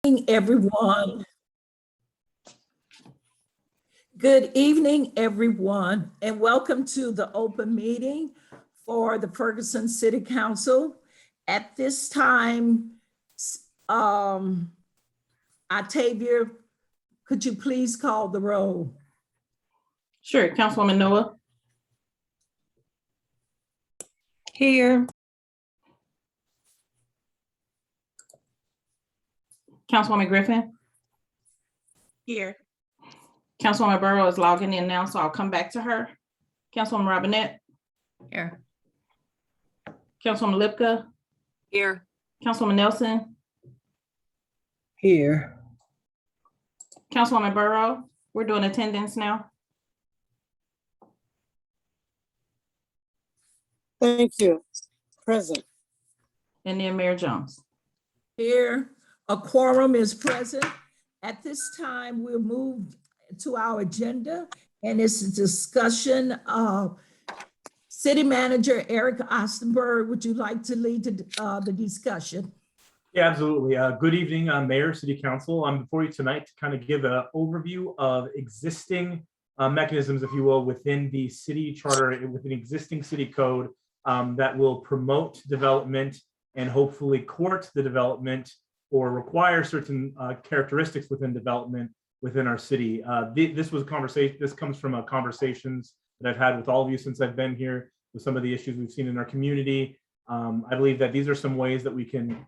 Everyone. Good evening, everyone, and welcome to the open meeting for the Ferguson City Council. At this time, Octavia, could you please call the roll? Sure, Councilwoman Noah. Here. Councilwoman Griffin. Here. Councilwoman Burrow is logging in now, so I'll come back to her. Councilwoman Robinette. Here. Councilwoman Lipka. Here. Councilwoman Nelson. Here. Councilwoman Burrow, we're doing attendance now. Thank you. Present. And then Mayor Jones. Here, a quorum is present. At this time, we'll move to our agenda, and it's a discussion of City Manager Eric Ostenberg. Would you like to lead the discussion? Yeah, absolutely. Good evening, Mayor, City Council. I'm before you tonight to kind of give an overview of existing mechanisms, if you will, within the city charter, within existing city code that will promote development and hopefully court the development or require certain characteristics within development within our city. This was a conversation. This comes from conversations that I've had with all of you since I've been here with some of the issues we've seen in our community. I believe that these are some ways that we can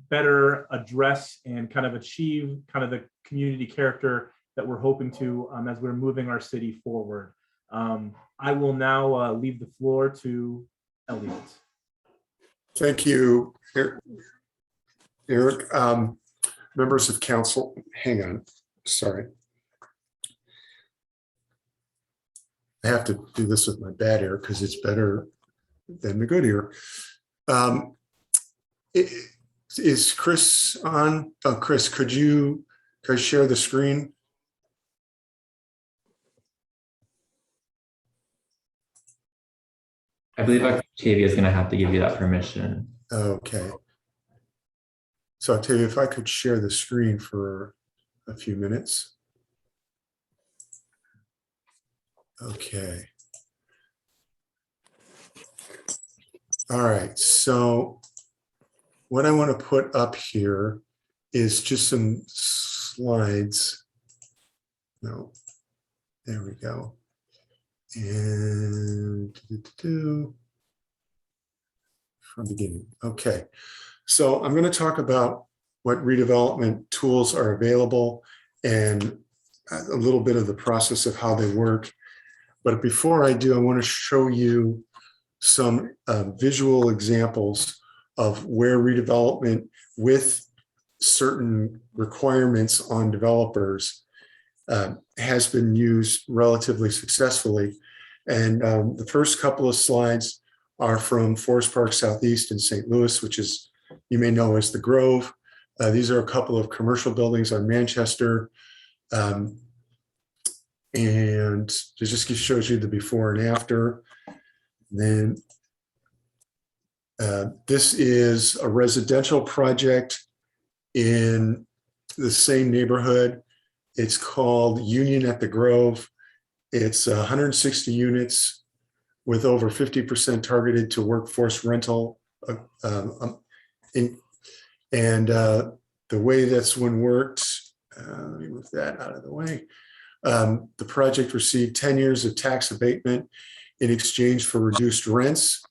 better address and kind of achieve kind of the community character that we're hoping to as we're moving our city forward. I will now leave the floor to Elliot. Thank you, Eric. Members of council, hang on, sorry. I have to do this with my bad ear because it's better than the good ear. Is Chris on? Oh, Chris, could you share the screen? I believe Octavia is going to have to give you that permission. Okay. So Octavia, if I could share the screen for a few minutes. Okay. All right. So what I want to put up here is just some slides. No, there we go. And from beginning. Okay. So I'm going to talk about what redevelopment tools are available and a little bit of the process of how they work. But before I do, I want to show you some visual examples of where redevelopment with certain requirements on developers has been used relatively successfully. And the first couple of slides are from Forest Park Southeast in St. Louis, which is, you may know as the Grove. These are a couple of commercial buildings on Manchester. And it just shows you the before and after. Then this is a residential project in the same neighborhood. It's called Union at the Grove. It's 160 units with over 50% targeted to workforce rental. The way that's one worked, let me move that out of the way. The project received 10 years of tax abatement in exchange for reduced rents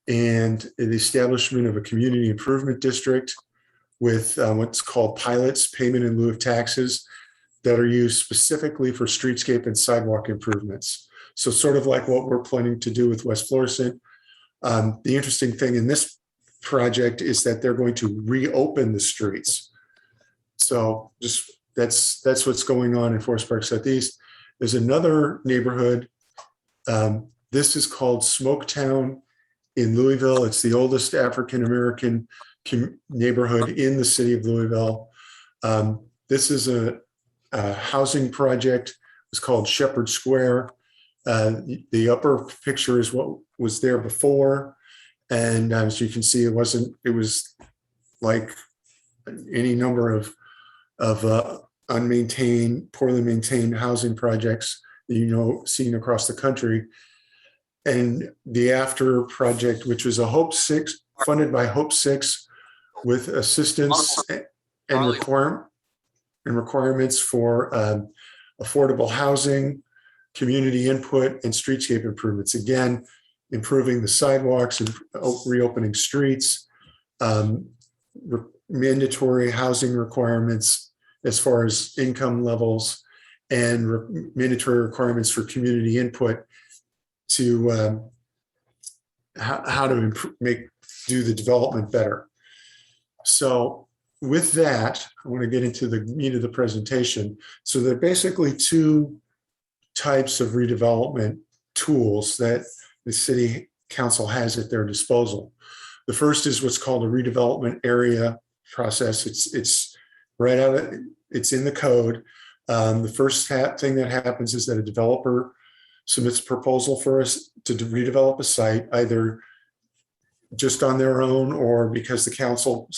and the establishment of a community improvement district with what's called pilots, payment in lieu of taxes, that are used specifically for streetscape and sidewalk improvements. So sort of like what we're planning to do with West Florissant. The interesting thing in this project is that they're going to reopen the streets. So just that's what's going on in Forest Park Southeast. There's another neighborhood. This is called Smoketown in Louisville. It's the oldest African-American neighborhood in the city of Louisville. This is a housing project. It's called Shepherd Square. The upper picture is what was there before. And as you can see, it was like any number of unmaintained, poorly maintained housing projects that seen across the country. And the After project, which was a Hope 6, funded by Hope 6, with assistance and requirements for affordable housing, community input, and streetscape improvements. Again, improving the sidewalks and reopening streets, mandatory housing requirements as far as income levels, and mandatory requirements for community input to how to do the development better. So with that, I want to get into the meat of the presentation. So there are basically two types of redevelopment tools that the city council has at their disposal. The first is what's called a redevelopment area process. It's right out, it's in the code. The first thing that happens is that a developer submits a proposal for us to redevelop a site, either just on their own or because the council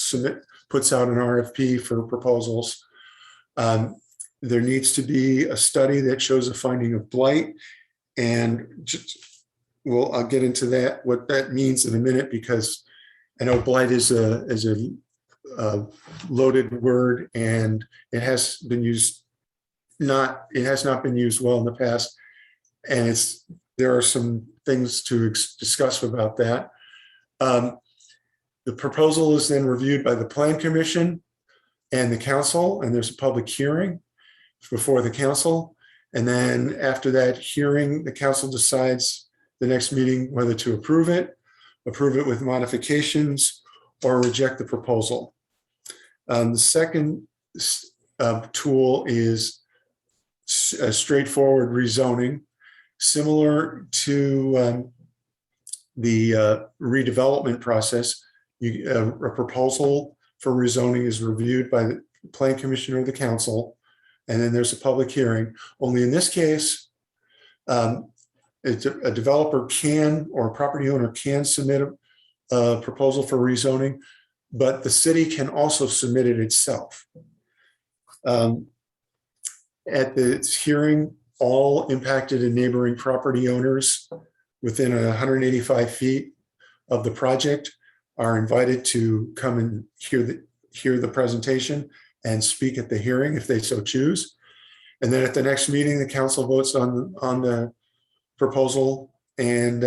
puts out an RFP for proposals. There needs to be a study that shows a finding of blight, and I'll get into that, what that means in a minute, because I know blight is a loaded word, and it has not been used well in the past, and there are some things to discuss about that. The proposal is then reviewed by the Plan Commission and the council, and there's a public hearing before the council. And then after that hearing, the council decides the next meeting whether to approve it with modifications, or reject the proposal. The second tool is a straightforward rezoning, similar to the redevelopment process. A proposal for rezoning is reviewed by the Plan Commission or the council, and then there's a public hearing. Only in this case, a developer or a property owner can submit a proposal for rezoning, but the city can also submit it itself. At the hearing, all impacted and neighboring property owners within 185 feet of the project are invited to come and hear the presentation and speak at the hearing if they so choose. And then at the next meeting, the council votes on the proposal, and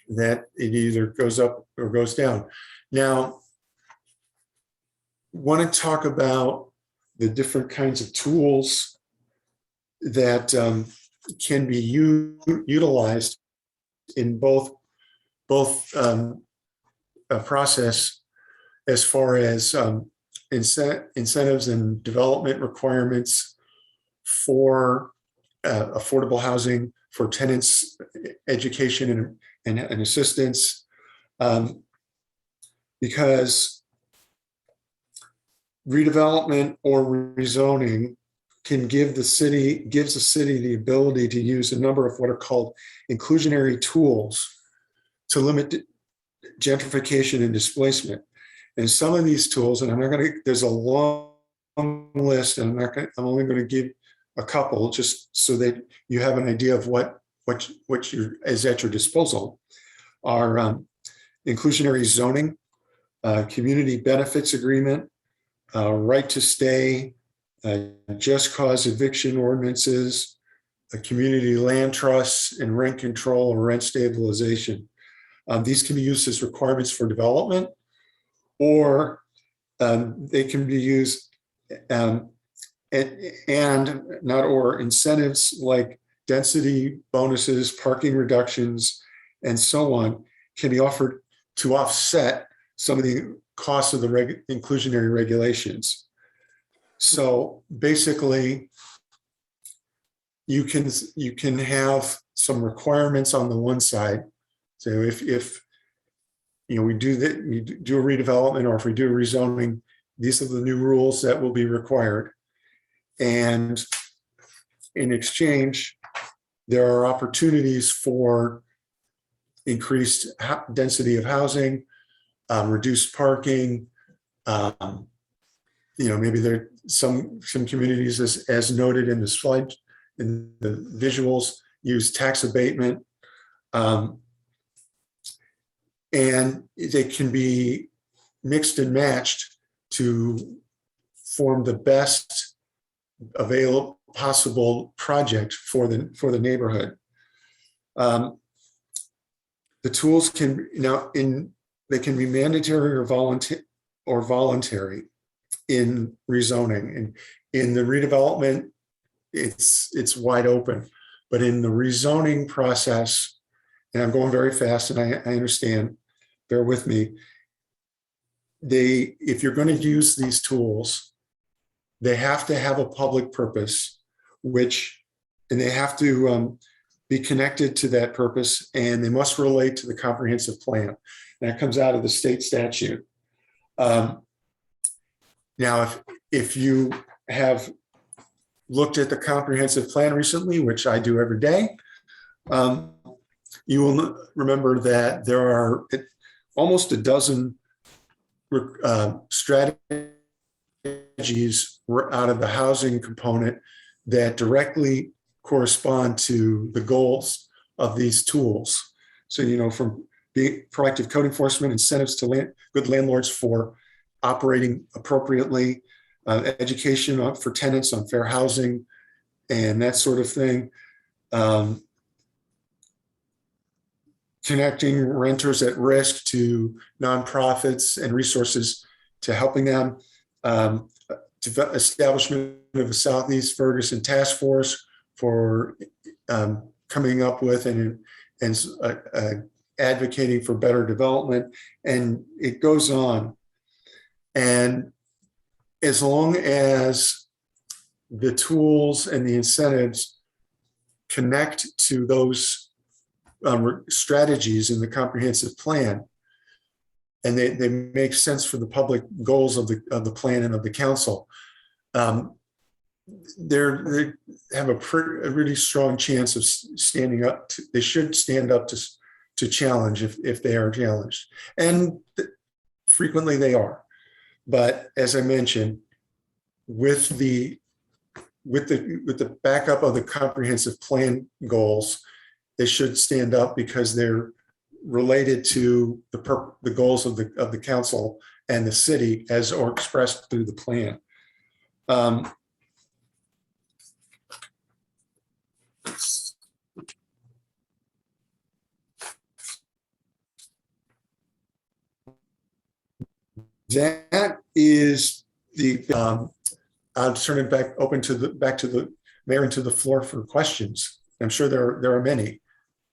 that it either goes up or goes down. Now, want to talk about the different kinds of tools that can be utilized in both a process, as far as incentives and development requirements for affordable housing, for tenants, education and assistance, because redevelopment or rezoning gives the city the ability to use a number of what are called inclusionary tools to limit gentrification and displacement. And some of these tools, and there's a long list, and I'm only going to give a couple just so that you have an idea of what is at your disposal, are inclusionary zoning, community benefits agreement, right to stay, just cause eviction ordinances, community land trusts, and rent control or rent stabilization. These can be used as requirements for development, or they can be used incentives like density bonuses, parking reductions, and so on can be offered to offset some of the costs of the inclusionary regulations. So basically, you can have some requirements on the one side. So if we do a redevelopment, or if we do a rezoning, these are the new rules that will be required. And in exchange, there are opportunities for increased density of housing, reduced parking, Maybe there are some communities, as noted in the slide, in the visuals, use tax abatement. And they can be mixed and matched to form the best available possible project for the neighborhood. The tools can they can be mandatory or voluntary in rezoning, and in the redevelopment, it's wide open. But in the rezoning process, and I'm going very fast, and I understand, bear with me. If you're going to use these tools, they have to have a public purpose, and they have to be connected to that purpose, and they must relate to the comprehensive plan. And that comes out of the state statute. Now, if you have looked at the comprehensive plan recently, which I do every day, you will remember that there are almost a dozen strategies out of the housing component that directly correspond to the goals of these tools. So, from proactive code enforcement, incentives to good landlords for operating appropriately, education for tenants on fair housing, and that sort of thing. Connecting renters at risk to nonprofits and resources to helping them. Establishment of a Southeast Ferguson task force for coming up with and advocating for better development, and it goes on. And as long as the tools and the incentives connect to those strategies in the comprehensive plan, and they make sense for the public goals of the plan and of the council, they have a really strong chance of standing up. They should stand up to challenge if they are challenged, and frequently they are. But as I mentioned, with the backup of the comprehensive plan goals, they should stand up because they're related to the goals of the council and the city as or expressed through the plan. That is I'll turn it back to the mayor and to the floor for questions. I'm sure there are many.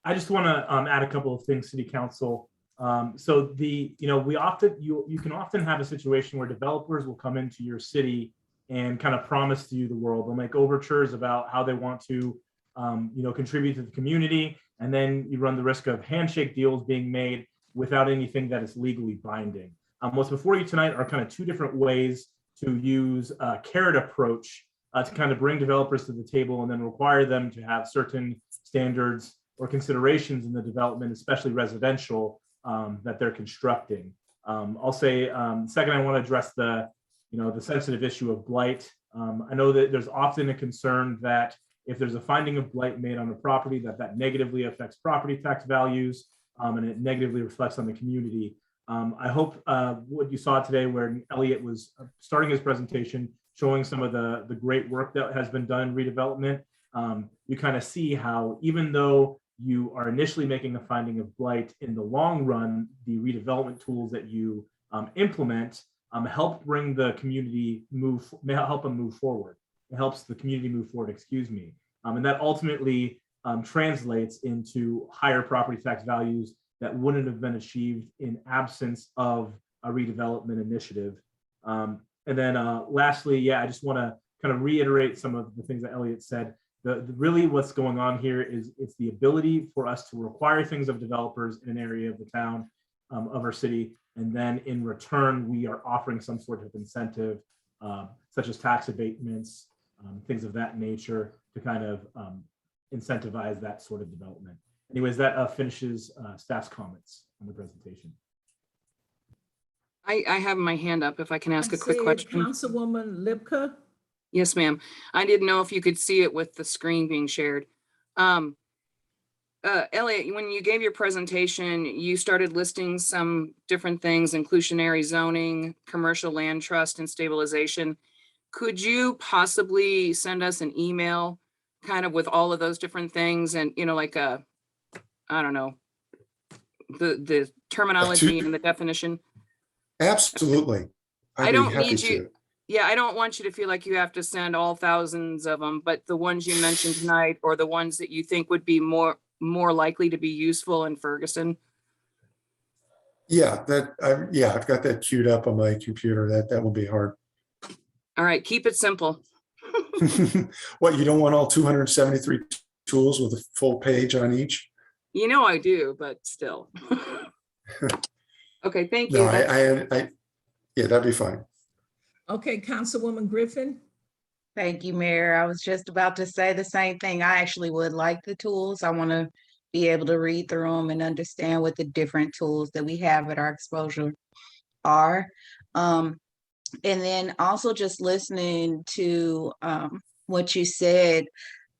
I just want to add a couple of things, City Council. So you can often have a situation where developers will come into your city and kind of promise to you the world. They'll make overtures about how they want to, contribute to the community, and then you run the risk of handshake deals being made without anything that is legally binding. What's before you tonight are kind of two different ways to use a carrot approach to kind of bring developers to the table and then require them to have certain standards or considerations in the development, especially residential, that they're constructing. I'll say, second, I want to address the sensitive issue of blight. I know that there's often a concern that if there's a finding of blight made on a property, that negatively affects property tax values, and it negatively reflects on the community. I hope what you saw today, where Elliot was starting his presentation, showing some of the great work that has been done in redevelopment, you kind of see how even though you are initially making a finding of blight, in the long run, the redevelopment tools that you implement help bring the community help them move forward. It helps the community move forward, and that ultimately translates into higher property tax values that wouldn't have been achieved in absence of a redevelopment initiative. And then lastly, I just want to kind of reiterate some of the things that Elliot said. Really what's going on here is it's the ability for us to require things of developers in an area of the town, of our city, and then in return, we are offering some sort of incentive, such as tax abatements, things of that nature, to kind of incentivize that sort of development. Anyways, that finishes staff's comments on the presentation. I have my hand up if I can ask a quick See question. Councilwoman Lipka. Yes, ma'am. I didn't know if you could see it with the screen being shared. Elliot, when you gave your presentation, you started listing some different things, inclusionary zoning, commercial land trust, and stabilization. Could you possibly send us an email kind of with all of those different things and, like I don't know, the terminology and the definition? Absolutely. I I'd be don't happy need you. to. Yeah, I don't want you to feel like you have to send all thousands of them, but the ones you mentioned tonight or the ones that you think would be more likely to be useful in Ferguson. Yeah, I've got that queued up on my computer. That will be hard. All right, keep it simple. What, you don't want all 273 tools with a full page on each? You know I do, but still. Okay, thank No, you. yeah, that'd be fine. Okay, Councilwoman Griffin. Thank you, Mayor. I was just about to say the same thing. I actually would like the tools. I want to be able to read through them and understand what the different tools that we have at our exposure are. And then also just listening to what you said,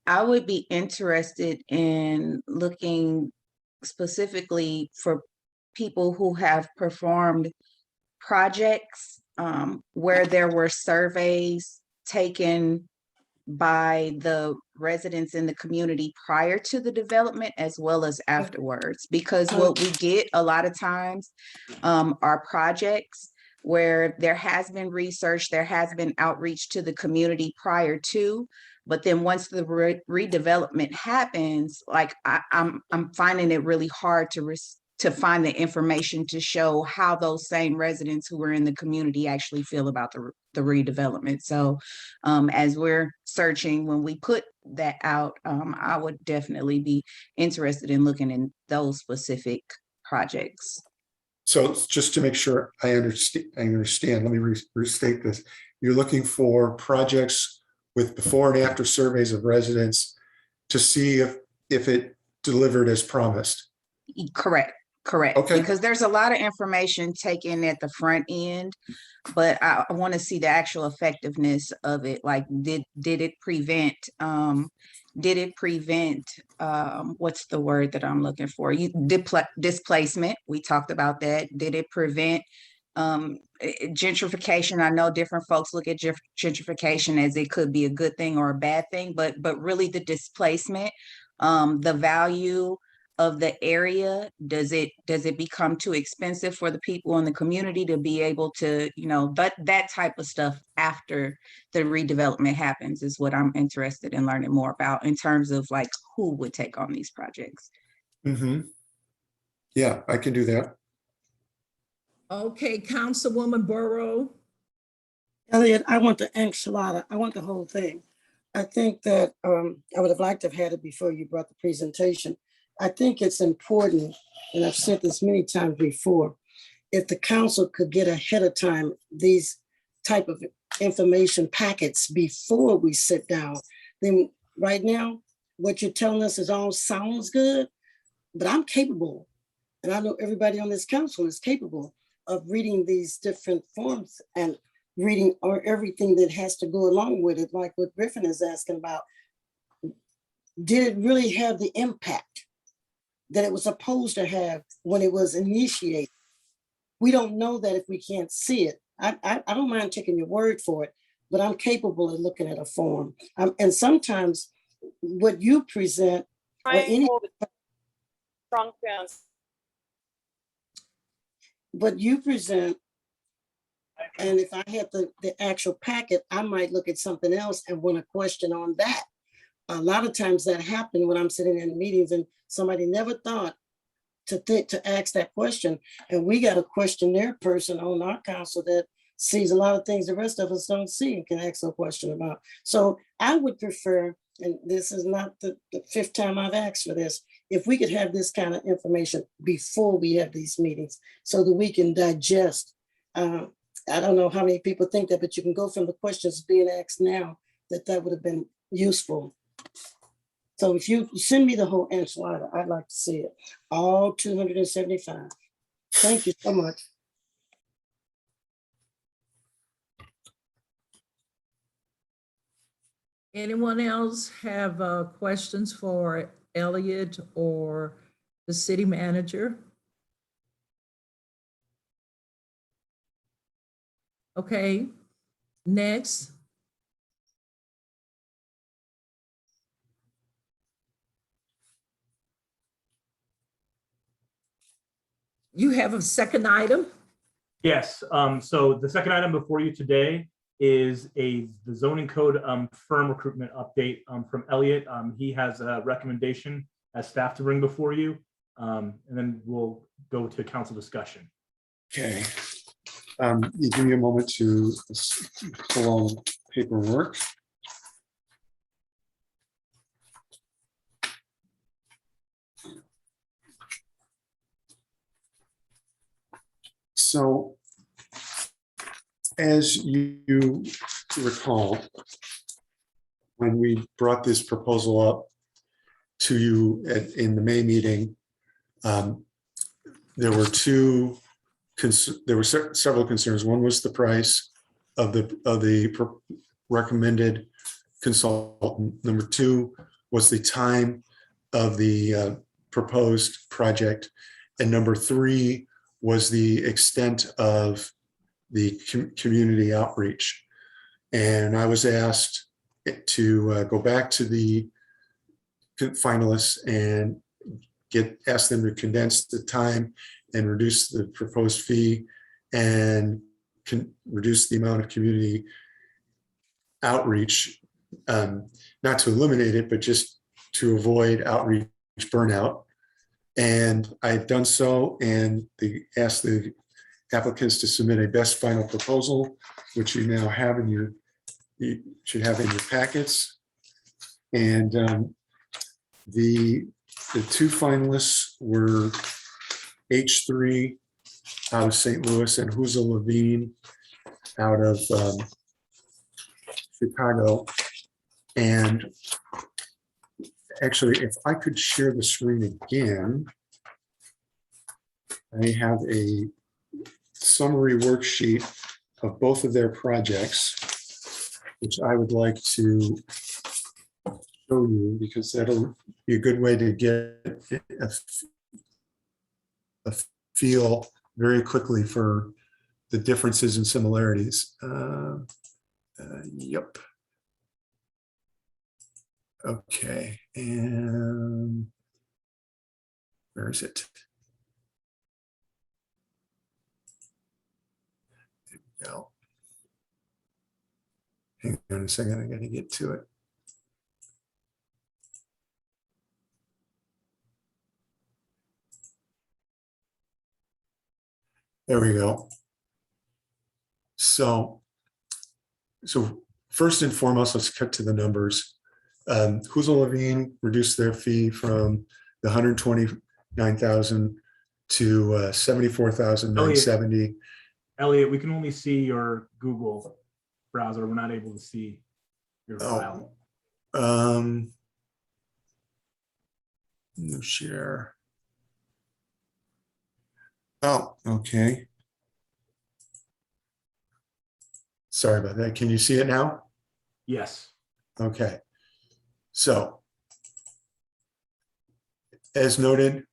I would be interested in looking specifically for people who have performed projects where there were surveys taken by the residents in the community prior to the development as well as afterwards. Because what we get a lot of times are projects where there has been research, there has been outreach to the community prior to, but then once the redevelopment happens, like I'm finding it really hard to find the information to show how those same residents who were in the community actually feel about the redevelopment. So as we're searching, when we put that out, I would definitely be interested in looking in those specific projects. So just to make sure I understand, let me restate this. You're looking for projects with before and after surveys of residents to see if it delivered as promised. Correct. Okay. Because there's a lot of information taken at the front end, but I want to see the actual effectiveness of it. Like, did it prevent what's the word that I'm looking for? Displacement. We talked about that. Did it prevent gentrification? I know different folks look at gentrification as it could be a good thing or a bad thing, but really the displacement, the value of the area, does it become too expensive for the people in the community to be able to, that type of stuff after the redevelopment happens is what I'm interested in learning more about in terms of like who would take on these projects. Mm-hmm. Yeah, I can do that. Okay, Councilwoman Burrow. Elliot, I want the enchilada. I want the whole thing. I think that I would have liked to have had it before you brought the presentation. I think it's important, and I've said this many times before, if the council could get ahead of time these type of information packets before we sit down, then right now, what you're telling us is all sounds good, but I'm capable, and I know everybody on this council is capable of reading these different forms and reading or everything that has to go along with it, like what Griffin is asking about. Did it really have the impact that it was supposed to have when it was initiated? We don't know that if we can't see it. I don't mind taking your word for it, but I'm capable of looking at a form. And sometimes what you present or any, what you present, and if I had the actual packet, I might look at something else and want a question on that. A lot of times that happened when I'm sitting in meetings and somebody never thought to ask that question. And we got a questionnaire person on our council that sees a lot of things the rest of us don't see and can ask a question about. So I would prefer, and this is not the fifth time I've asked for this, if we could have this kind of information before we have these meetings so that we can digest. I don't know how many people think that, but you can go from the questions being asked now that would have been useful. So if you send me the whole enchilada, I'd like to see it. All 275. Thank you so much. Anyone else have questions for Elliot or the city manager? Okay, next. You have a second item? Yes, so the second item before you today is the zoning code firm recruitment update from Elliot. He has a recommendation as staff to bring before you, and then we'll go to council discussion. Okay. You give me a moment to pull all the paperwork. So, as you recall, when we brought this proposal up to you in the May meeting, there were several concerns. One was the price of the recommended consultant. Number two was the time of the proposed project, and number three was the extent of the community outreach. And I was asked to go back to the finalists and ask them to condense the time and reduce the proposed fee and reduce the amount of community outreach, not to eliminate it, but just to avoid outreach burnout. And I've done so, and they asked the applicants to submit a best final proposal, which you now have you should have in your packets. And the two finalists were H3 out of St. Louis and Huza Levine out of Chicago. And actually, if I could share the screen again, I have a summary worksheet of both of their projects, which I would like to show you because that'll be a good way to get a feel very quickly for the differences and similarities. Yep. Okay, and where is it? There we go. Hang on a second, I gotta get to it. There we go. So first and foremost, let's cut to the numbers. Huza Levine reduced their fee from the $129,000 to $74,970. Elliot, we can only see your Google browser. We're not able to see your file. No share. Oh, okay. Sorry about that. Can you see it now? Yes. Okay. So, as noted,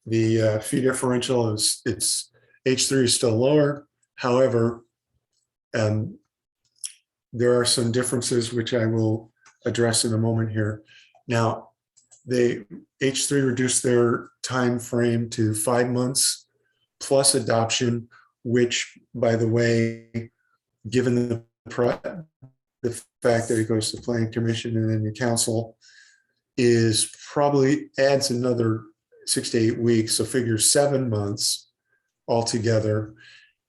the fee differential is H3 is still lower. However, there are some differences which I will address in a moment here. Now, H3 reduced their time frame to 5 months plus adoption, which, by the way, given the fact that it goes to the planning commission and then the council, is probably adds another 6 to 8 weeks. So figure 7 months altogether.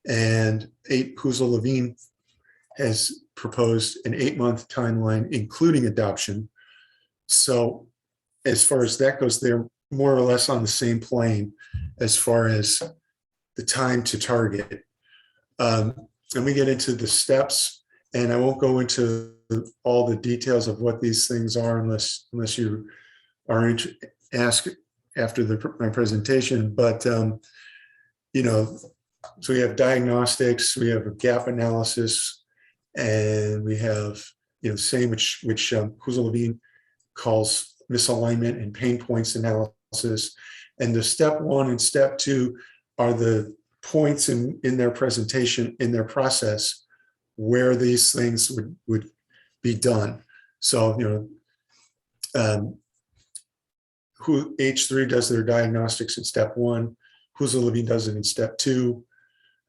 And Huza Levine has proposed an 8-month timeline, including adoption. So as far as that goes, they're more or less on the same plane as far as the time to target. And we get into the steps, and I won't go into all the details of what these things are unless you are asked after my presentation. But you know, so we have diagnostics, we have a gap analysis, and we have same which Huzel Levine calls misalignment and pain points analysis. And the step 1 and step 2 are the points in their presentation, in their process, where these things would be done. So, who H3 does their diagnostics in step 1, Huzel Levine does it in step 2,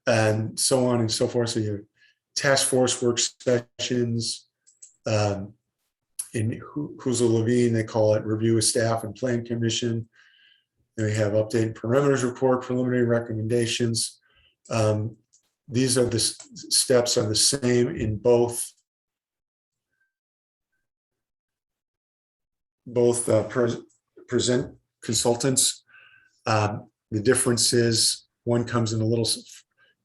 and so on and so forth. So you have task force work sessions. In Huzel Levine, they call it review of staff and plan commission. Then we have updated parameters report, preliminary recommendations. These are the steps are the same in both present consultants. The difference is one comes in a little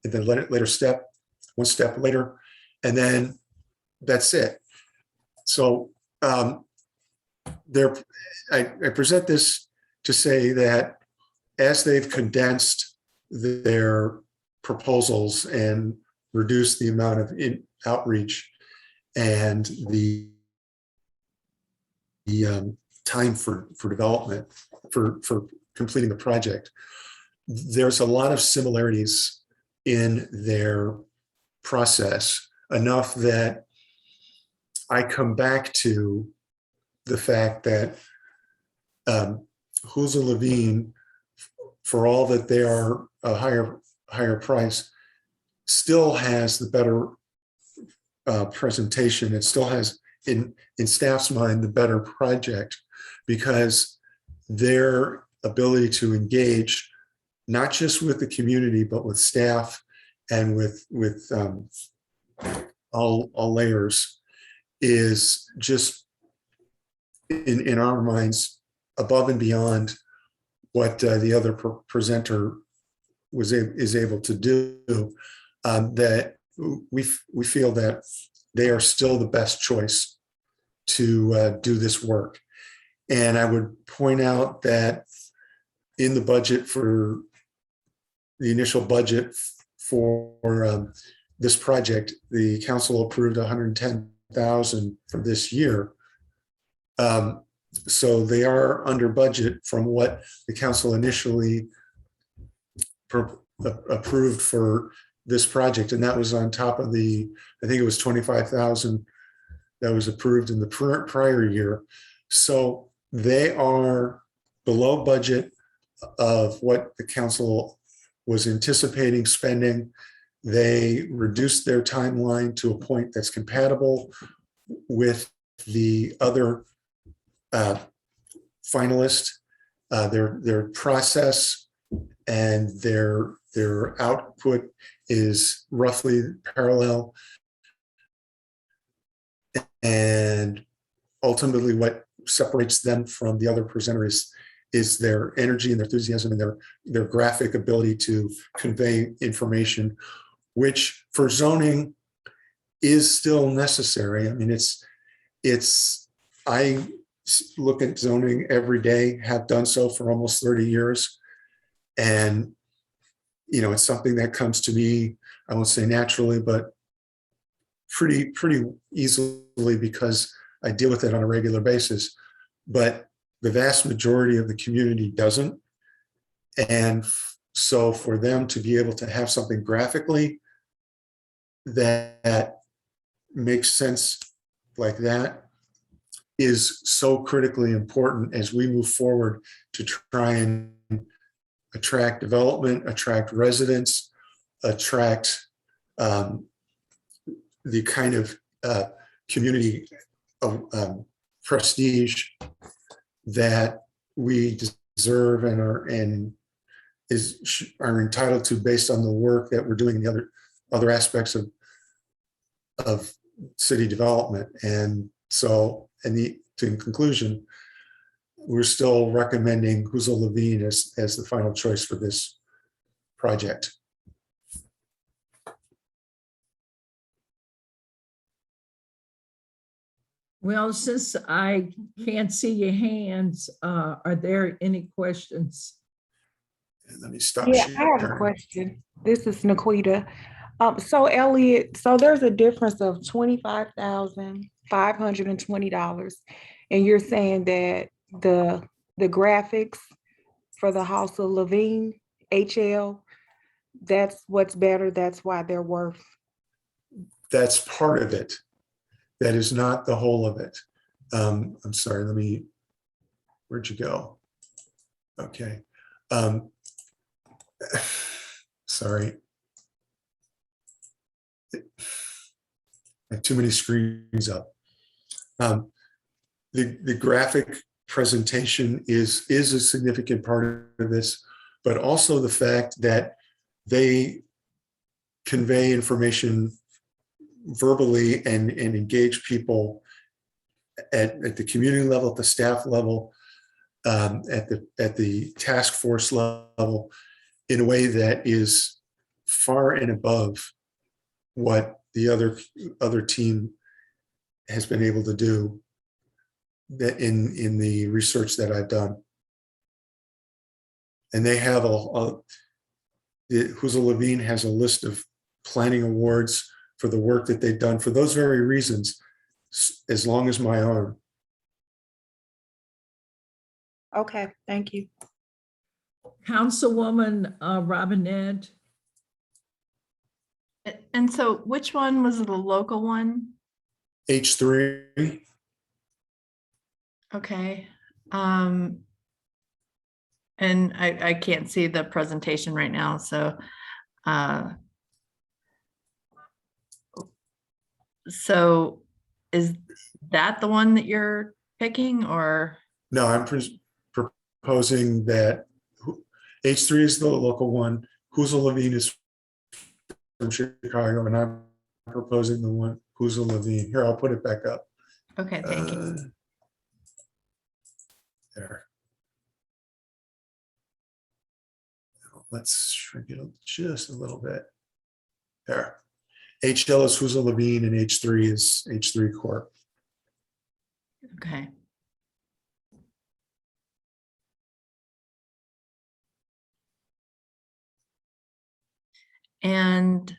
in the later step, one step later, and then that's it. So I present this to say that as they've condensed their proposals and reduced the amount of outreach and the time for development, for completing the project, there's a lot of similarities in their process, enough that I come back to the fact that Huzel Levine, for all that they are a higher price, still has the better presentation. It still has, in staff's mind, the better project, because their ability to engage not just with the community, but with staff and with all layers is just in our minds above and beyond what the other presenter is able to do. That we feel that they are still the best choice to do this work. And I would point out that in the budget, for the initial budget for this project, the council approved $110,000 for this year. So they are under budget from what the council initially approved for this project. And that was on top of I think it was $25,000 that was approved in the prior year. So they are below budget of what the council was anticipating spending. They reduced their timeline to a point that's compatible with the other finalists. Their process and their output is roughly parallel. And ultimately what separates them from the other presenter is their energy and their enthusiasm and their graphic ability to convey information, which for zoning is still necessary. I mean, I look at zoning every day, have done so for almost 30 years. And, it's something that comes to me, I won't say naturally, but pretty easily, because I deal with it on a regular basis. But the vast majority of the community doesn't. And so for them to be able to have something graphically that makes sense like that is so critically important as we move forward to try and attract development, attract residents, attract the kind of community prestige that we deserve and are entitled to based on the work that we're doing in the other aspects of city development. And so, in conclusion, we're still recommending Huzel Levine as the final choice for this project. Well, since I can't see your hands, are there any questions? And let me stop Yeah, I have a sharing. question. This is Naquita. So Elliot, so there's a difference of $25,520. And you're saying that the graphics for the House of Levine, HL, that's what's better, that's why they're worth. That's part of it. That is not the whole of it. I'm sorry, where'd you go? Okay. Sorry. I have too many screens up. The graphic presentation is a significant part of this, but also the fact that they convey information verbally and engage people at the community level, at the staff level, at the task force level, in a way that is far and above what the other team has been able to do that in the research that I've done. And they have Huzel Levine has a list of planning awards for the work that they've done for those very reasons, as long as my arm. Okay, thank you. Councilwoman Robinette. And so which one was the local one? H3. Okay. And I can't see the presentation right now, so so is that the one that you're picking, or? No, I'm proposing that H3 is the local one. Huzel Levine is from Chicago, and I'm proposing the one Huzel Levine. Here, I'll put it back up. Okay, thank you. There. Let's shrink it just a little bit. There. HL is Huzel Levine and H3 is H3 Corp. Okay. And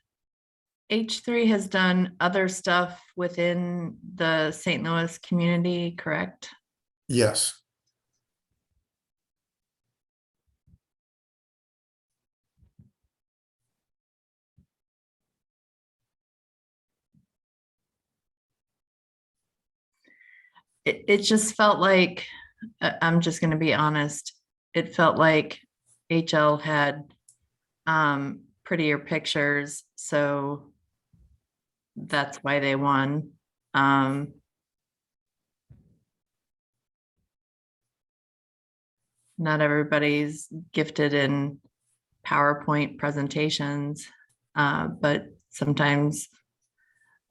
H3 has done other stuff within the St. Louis community, correct? Yes. It just felt like, I'm just going to be honest, it felt like HL had prettier pictures, so that's why they won. Not everybody's gifted in PowerPoint presentations, but sometimes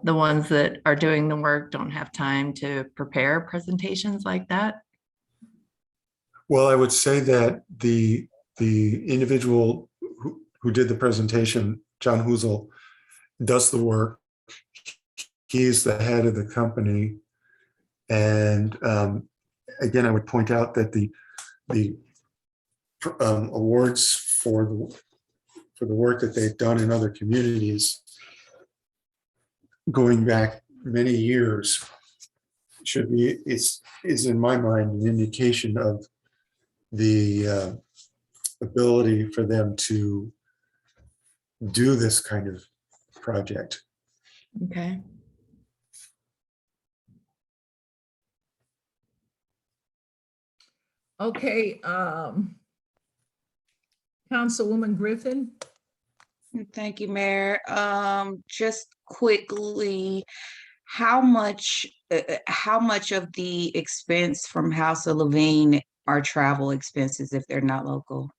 the ones that are doing the work don't have time to prepare presentations like that. Well, I would say that the individual who did the presentation, John Huzel, does the work. He's the head of the company. And again, I would point out that the awards for the work that they've done in other communities going back many years should be, is in my mind an indication of the ability for them to do this kind of project. Okay. Okay, Councilwoman Griffin. Thank you, Mayor. Just quickly, how much of the expense from House of Levine are travel expenses if they're not local?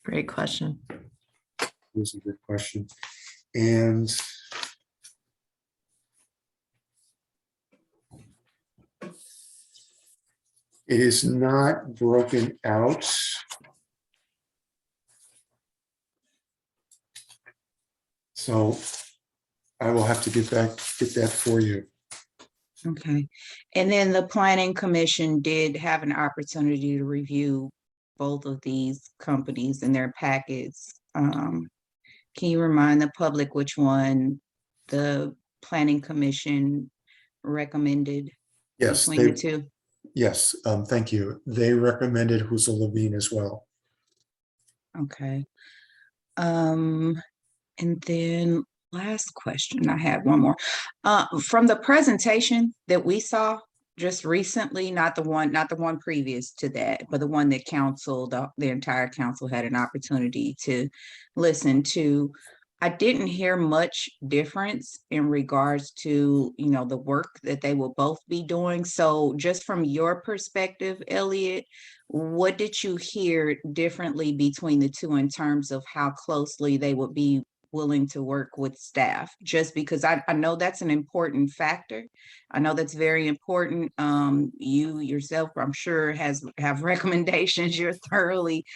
Great question. This is a good question. And it is not broken out. So I will have to get that for you. Okay. And then the Planning Commission did have an opportunity to review both of these companies and their packets. Can you remind the public which one the planning commission recommended Yes, between the two? yes, thank you. They recommended Huzel Levine as well. Okay. And then last question, I had one more. From the presentation that we saw just recently, not the one previous to that, but the one that the entire council had an opportunity to listen to, I didn't hear much difference in regards to, the work that they will both be doing. So just from your perspective, Elliot, what did you hear differently between the two in terms of how closely they would be willing to work with staff? Just because I know that's an important factor. I know that's very important. You yourself, I'm sure, have recommendations. You're thoroughly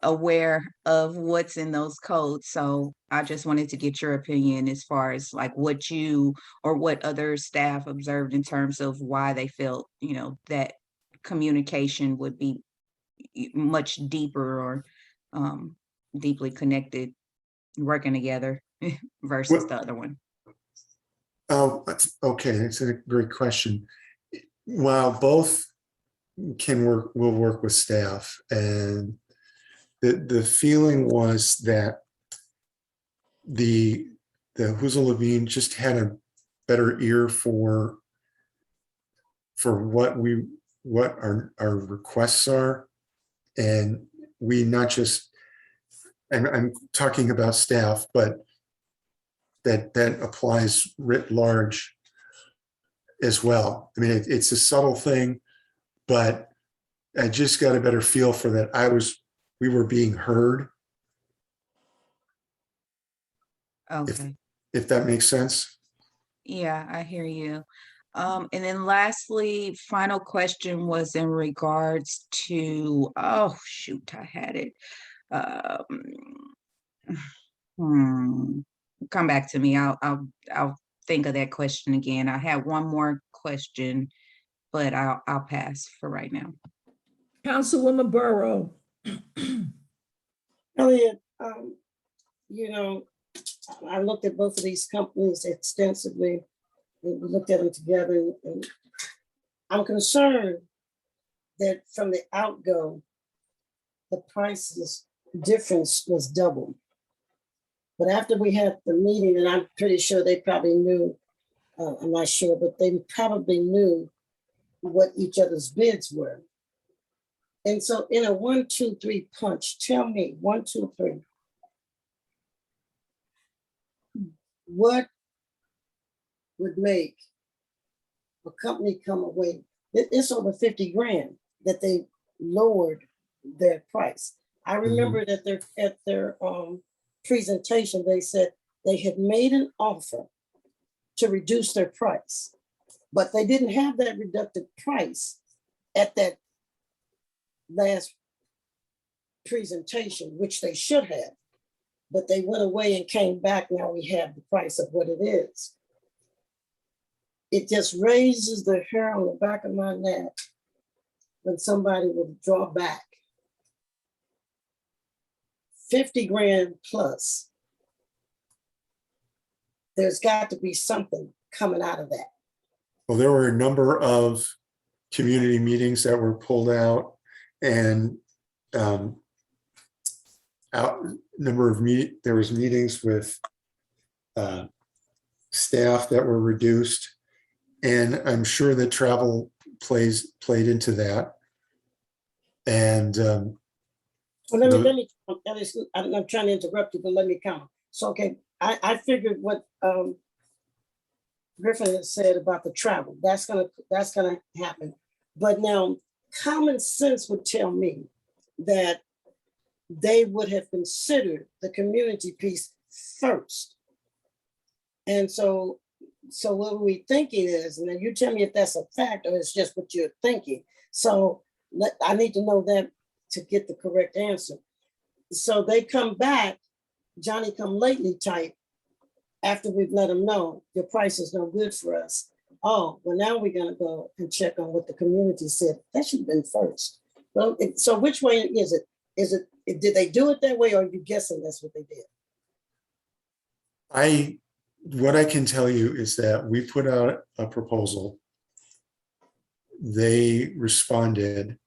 aware of what's in those codes. So I just wanted to get your opinion as far as like what you or what other staff observed in terms of why they felt, that communication would be much deeper or deeply connected working together versus Well- the other one. Oh, okay, that's a great question. While both will work with staff, and the feeling was that the Huzel Levine just had a better ear for what our requests are, and we not just, and I'm talking about staff, but that applies writ large as well. I mean, it's a subtle thing, but I just got a better feel for that. We were being heard, Okay. if that makes sense. Yeah, I hear you. And then lastly, final question was in regards to, oh shoot, I had it. Come back to me. I'll think of that question again. I had one more question, but I'll pass for right now. Councilwoman Burrow. Elliot, I looked at both of these companies extensively. We looked at them together, and I'm concerned that from the outgo, the prices difference was double. But after we had the meeting, and I'm pretty sure they probably knew, I'm not sure, but they probably knew what each other's bids were. And so in a 1, 2, 3 punch, tell me 1, 2, 3, what would make a company come away? It's over 50 grand that they lowered their price. I remember that at their presentation, they said they had made an offer to reduce their price, but they didn't have that reduced price at that last presentation, which they should have, but they went away and came back. Now we have the price of what it is. It just raises the hair on the back of my neck when somebody will draw back 50 grand plus. There's got to be something coming out of that. Well, there were a number of community meetings that were pulled out, and there was meetings with staff that were reduced, and I'm sure that travel played into that. And well, let me, I'm not trying to interrupt you, but let me count. So, okay, I figured what Griffin had said about the travel, that's gonna happen. But now common sense would tell me that they would have considered the community piece first. And so what we thinking is, and then you tell me if that's a fact or it's just what you're thinking. So I need to know that to get the correct answer. So they come back, Johnny come lately type, after we've let them know your price is no good for us. Oh, well, now we're gonna go and check on what the community said. That should have been first. Well, so which way is it? Did they do it that way, or are you guessing that's what they did? What I can tell you is that we put out a proposal. They responded,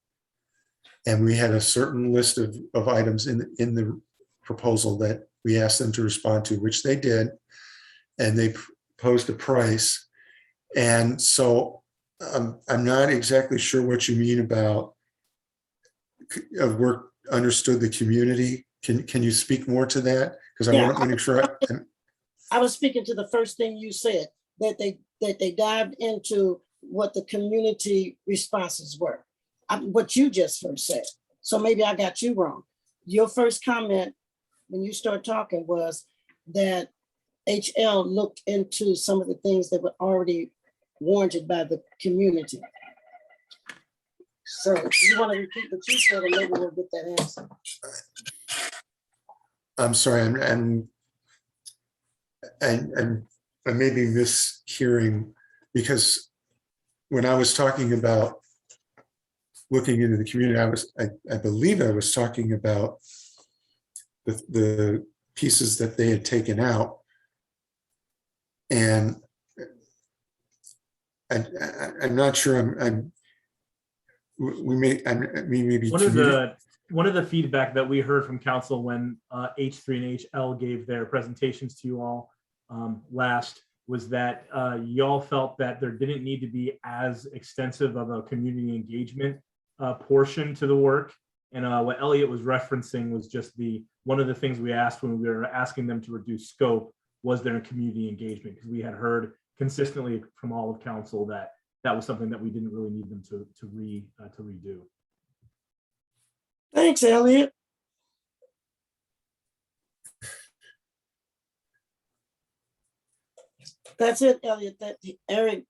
and we had a certain list of items in the proposal that we asked them to respond to, which they did, and they posed a price. And so I'm not exactly sure what you mean about work understood the community. Can you speak more to that? Because I want to make sure. I was speaking to the first thing you said, that they dived into what the community responses were, what you just first said. So maybe I got you wrong. Your first comment when you start talking was that HL looked into some of the things that were already warranted by the community. So you want to repeat what you said, and maybe we'll get that answer. I'm sorry, I may be mishearing, because when I was talking about looking into the community, I believe I was talking about the pieces that they had taken out. And I'm not sure we may be one of the feedback that we heard from council when H3 and HL gave their presentations to you all last was that y'all felt that there didn't need to be as extensive of a community engagement portion to the work. And what Elliot was referencing was just one of the things we asked when we were asking them to reduce scope was there a community engagement, because we had heard consistently from all of council that that was something that we didn't really need them to redo. Thanks, Elliot. That's it, Elliot. That Eric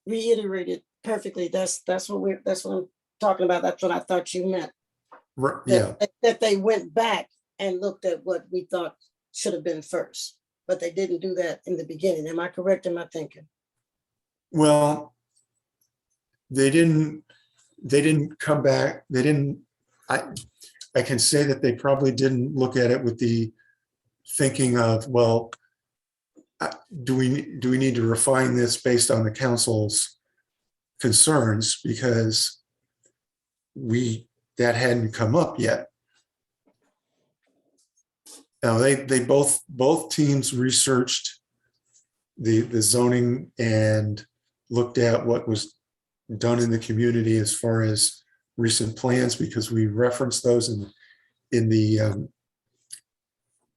reiterated perfectly. That's what I'm talking about. That's what I thought you meant. Yeah. That they went back and looked at what we thought should have been first, but they didn't do that in the beginning. Am I correct in my thinking? Well, they didn't come back. I can say that they probably didn't look at it with the thinking of, well, do we need to refine this based on the council's concerns, because that hadn't come up yet. Now they both teams researched the zoning and looked at what was done in the community as far as recent plans, because we referenced those in the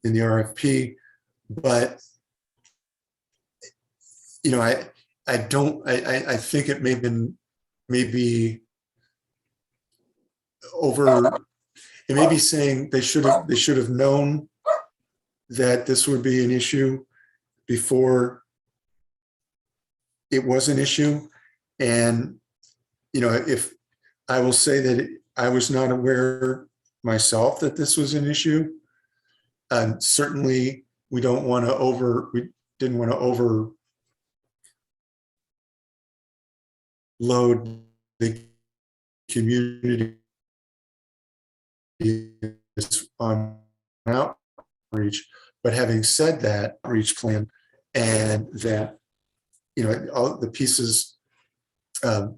RFP. But I think it may be over. It may be saying they should have known that this would be an issue before it was an issue. And if I will say that I was not aware myself that this was an issue, certainly we didn't want to overload the community on outreach. But having said that, outreach plan, and that all the pieces that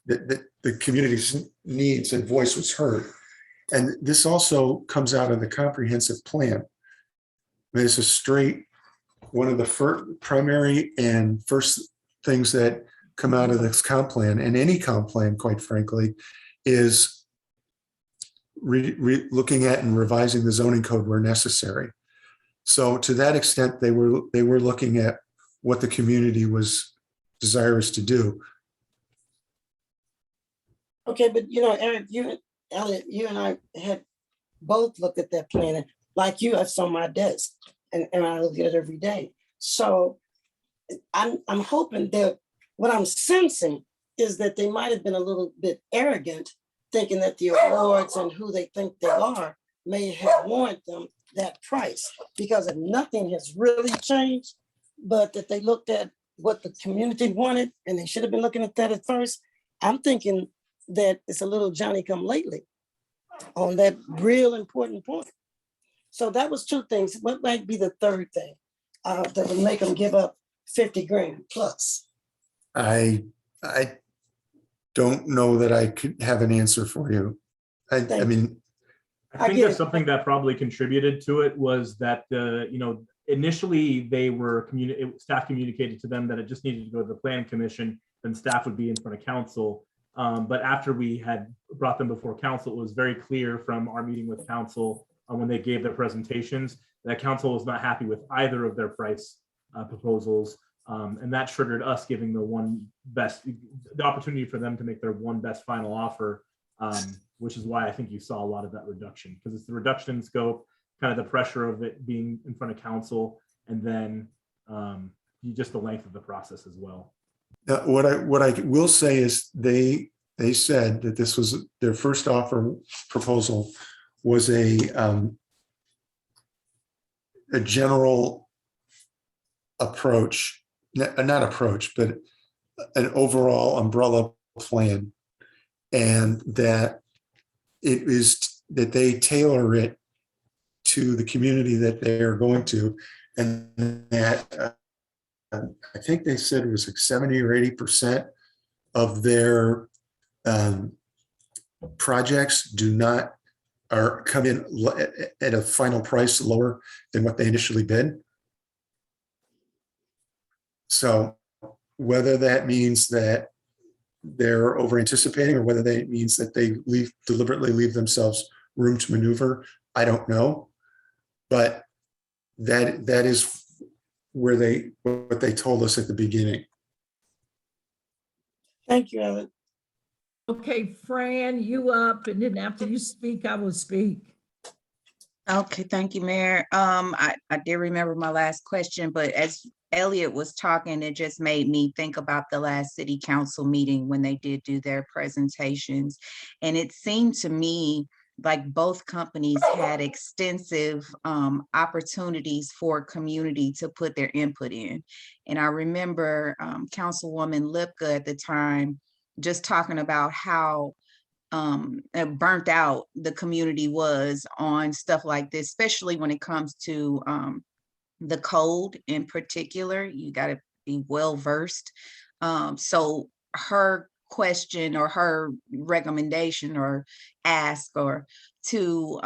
the community's needs and voice was heard. And this also comes out of the comprehensive plan. It's a straight, one of the primary and first things that come out of this comp plan, and any comp plan, quite frankly, is looking at and revising the zoning code where necessary. So to that extent, they were looking at what the community was desirous to do. Okay, but Eric, Elliot, you and I had both looked at that plan, and like you, it's on my desk, and I look at it every day. So I'm hoping that what I'm sensing is that they might have been a little bit arrogant, thinking that the awards and who they think they are may have warranted them that price, because if nothing has really changed, but that they looked at what the community wanted, and they should have been looking at that at first. I'm thinking that it's a little Johnny come lately on that real important point. So that was two things. What might be the third thing that would make them give up 50 grand plus? I don't know that I could have an answer for you. I Thank mean, I I think get that's it. something that probably contributed to it was that, initially they were, staff communicated to them that it just needed to go to the plan commission, then staff would be in front of council. But after we had brought them before council, it was very clear from our meeting with council when they gave their presentations that council was not happy with either of their price proposals. And that triggered us giving the opportunity for them to make their one best final offer, which is why I think you saw a lot of that reduction, because it's the reduction in scope, kind of the pressure of it being in front of council, and then just the length of the process as well. what I will say is they said that this was their first offer proposal was a general approach, not approach, but an overall umbrella plan, and that it is that they tailor it to the community that they are going to, and that I think they said it was like 70 or 80% of their projects come in at a final price lower than what they initially bid. So whether that means that they're over anticipating or whether that means that they deliberately leave themselves room to maneuver, I don't know. But that is what they told us at the beginning. Thank you, Ellen. Okay, Fran, you up, and then after you speak, I will speak. Okay, thank you, Mayor. I did remember my last question, but as Elliot was talking, it just made me think about the last city council meeting when they did do their presentations. And it seemed to me like both companies had extensive opportunities for community to put their input in. And I remember Councilwoman Lipka at the time just talking about how burnt out the community was on stuff like this, especially when it comes to the code in particular. You got to be well versed. So her question or her recommendation or ask or to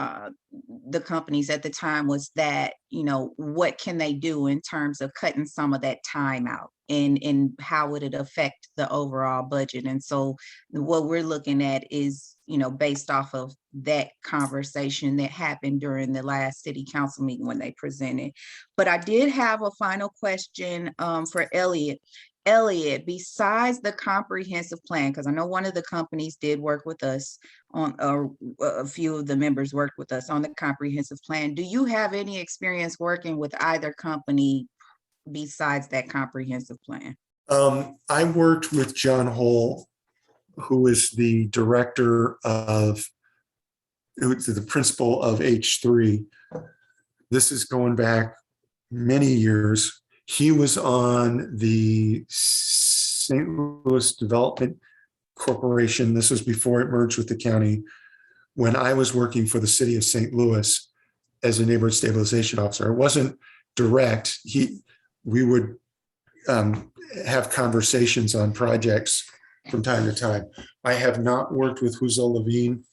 the companies at the time was that, what can they do in terms of cutting some of that time out, and how would it affect the overall budget? And so what we're looking at is, based off of that conversation that happened during the last city council meeting when they presented. But I did have a final question for Elliot. Elliot, besides the comprehensive plan, because I know one of the companies did work with us on, or a few of the members worked with us on the comprehensive plan, do you have any experience working with either company besides that comprehensive plan? I worked with John Hull, who is the principal of H3. This is going back many years. He was on the St. Louis Development Corporation. This was before it merged with the county, when I was working for the city of St. Louis as a neighborhood stabilization officer. It wasn't direct. We would have conversations on projects from time to time. I have not worked with Huzel Levine.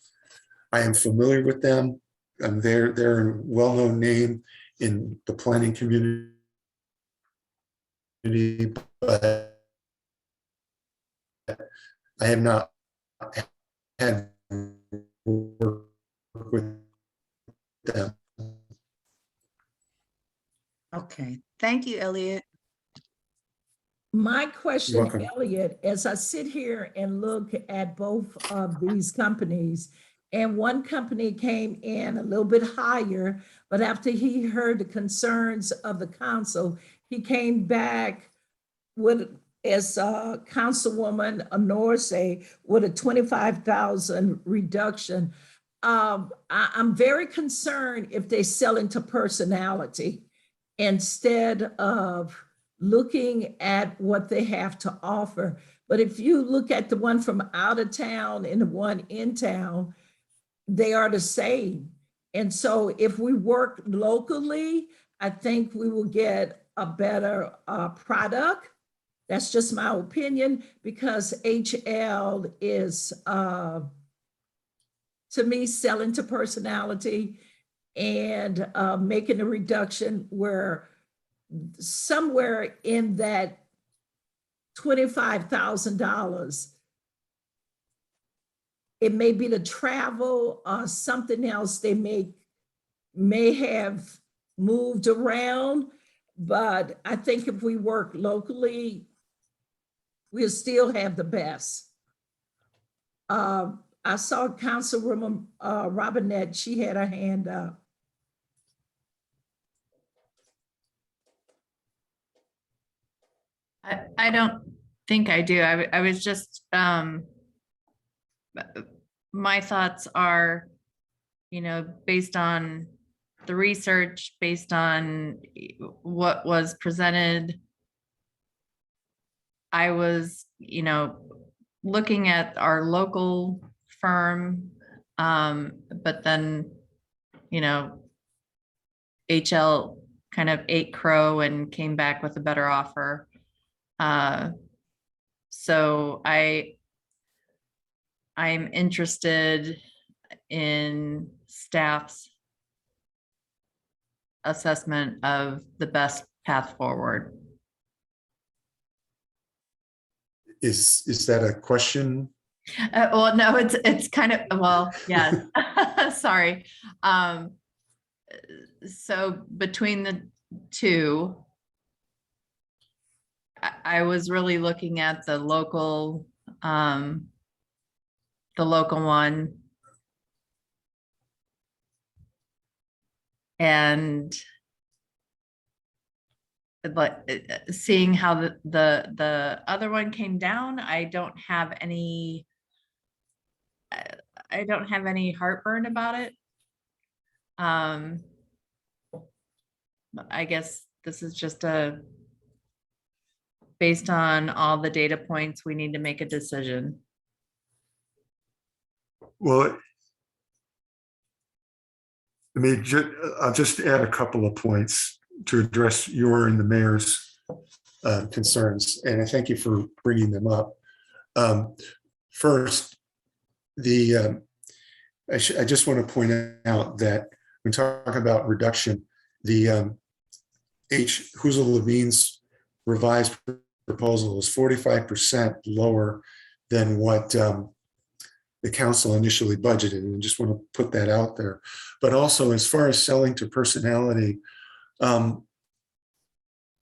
I am familiar with them. They're a well-known name in the planning community, but I have not had work with them. Okay, thank you, Elliot. My You're question, welcome. Elliot, as I sit here and look at both of these companies, and one company came in a little bit higher, but after he heard the concerns of the council, he came back with, as Councilwoman Honor say, with a 25,000 reduction. I'm very concerned if they sell into personality instead of looking at what they have to offer, But if you look at the one from out of town and the one in town, they are the same. And so if we work locally, I think we will get a better product. That's just my opinion, because HL is, to me, selling to personality and making a reduction where somewhere in that $25,000, it may be the travel or something else they may have moved around. But I think if we work locally, we'll still have the best. I saw Councilwoman Robinette, she had her hand up. I don't think I do. I was just, my thoughts are, based on the research, based on what was presented. I was, looking at our local firm, but then, HL kind of ate crow and came back with a better offer. So I'm interested in staff's assessment of the best path forward. Is that a question? Well, no, it's kind of, well, yeah, sorry. So between the two, I was really looking at the local one. And but seeing how the other one came down, I don't have any heartburn about it. I guess this is just based on all the data points, we need to make a decision. Well, I'll just add a couple of points to address your and the mayor's concerns, and I thank you for bringing them up. First, I just want to point out that when talking about reduction, the Huzel Levine's revised proposal is 45% lower than what the council initially budgeted, and I just want to put that out there. But also, as far as selling to personality,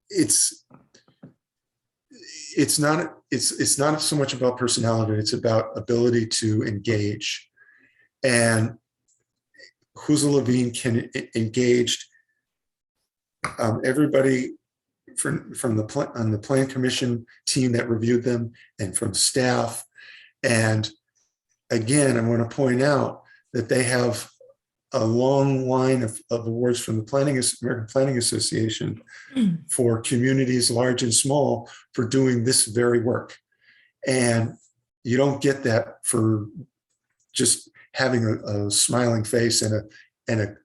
it's not so much about personality, it's about ability to engage. And Huzel Levine can engage everybody from the plan commission team that reviewed them, and from staff. And again, I want to point out that they have a long line of awards from the American Planning Association for communities large and small for doing this very work. And you don't get that for just having a smiling face and a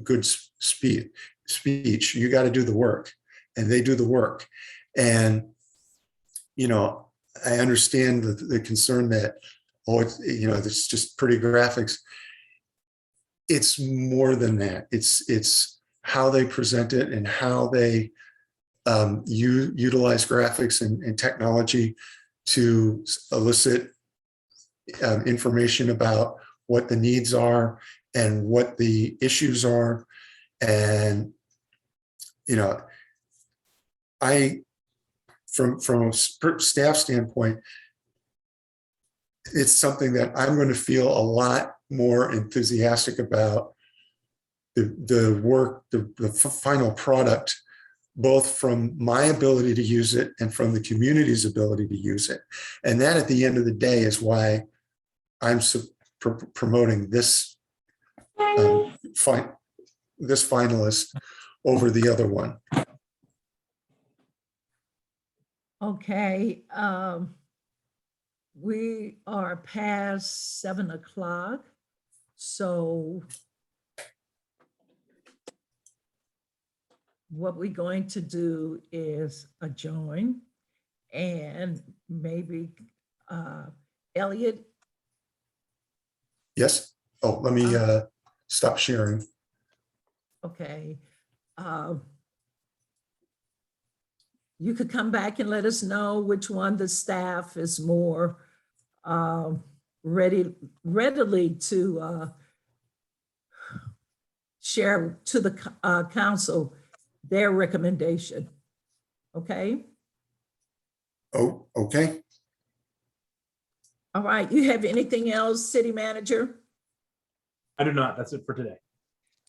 good speech. You got to do the work, and they do the work. And I understand the concern that, it's just pretty graphics. It's more than that. It's how they present it and how they utilize graphics and technology to elicit information about what the needs are and what the issues are. And, from a staff standpoint, it's something that I'm going to feel a lot more enthusiastic about the work, the final product, both from my ability to use it and from the community's ability to use it. And that, at the end of the day, is why I'm promoting this finalist over the other one. Okay, we are past 7 o'clock, so what we're going to do is adjourn, and maybe Elliot, Yes. Oh, let me stop sharing. okay. You could come back and let us know which one the staff is more readily to share to the council their recommendation. Okay? Oh, okay. All right, you have anything else, city manager? I do not. That's it for today.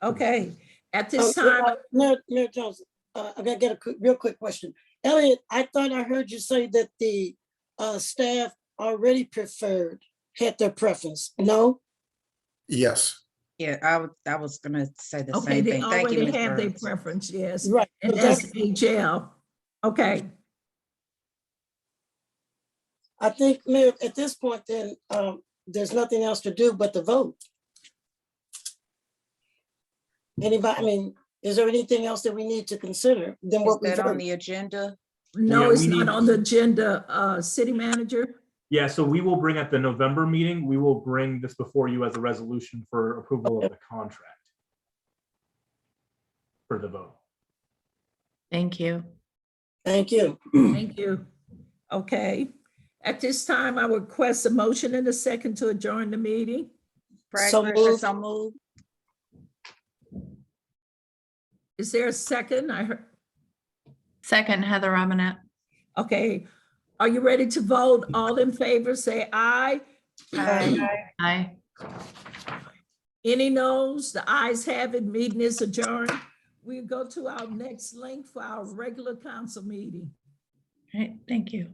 Okay, at this time, Mayor Johnson, I gotta get a real quick question. Elliot, I thought I heard you say that the staff already had their preference. No? Yes. Yeah, I was gonna say the okay, same they thing. Thank you, already Ms. have their Burns. preference, yes. Right. And So that's HL. Okay, I think, Mayor, at this point, then, there's nothing else to do but to vote. Anybody, I mean, is there anything else that we need to consider than Is what we that on voted? the agenda? no, Yeah, it's we not need- on the agenda, city manager. Yeah, so we will bring at the November meeting, we will bring this before you as a resolution for approval of the contract for the vote. Thank you. Thank you. Thank you. Okay, at this time, I would request a motion and a second to adjourn the meeting. So Frankfurt, moved. so moved. Is there a second? I heard, Second, Heather Romanet. okay. Are you ready to vote? All in favor, say aye. Aye. Any noes? The ayes have it. Meeting is adjourned. We go to our next link for our regular council meeting. All right, thank you.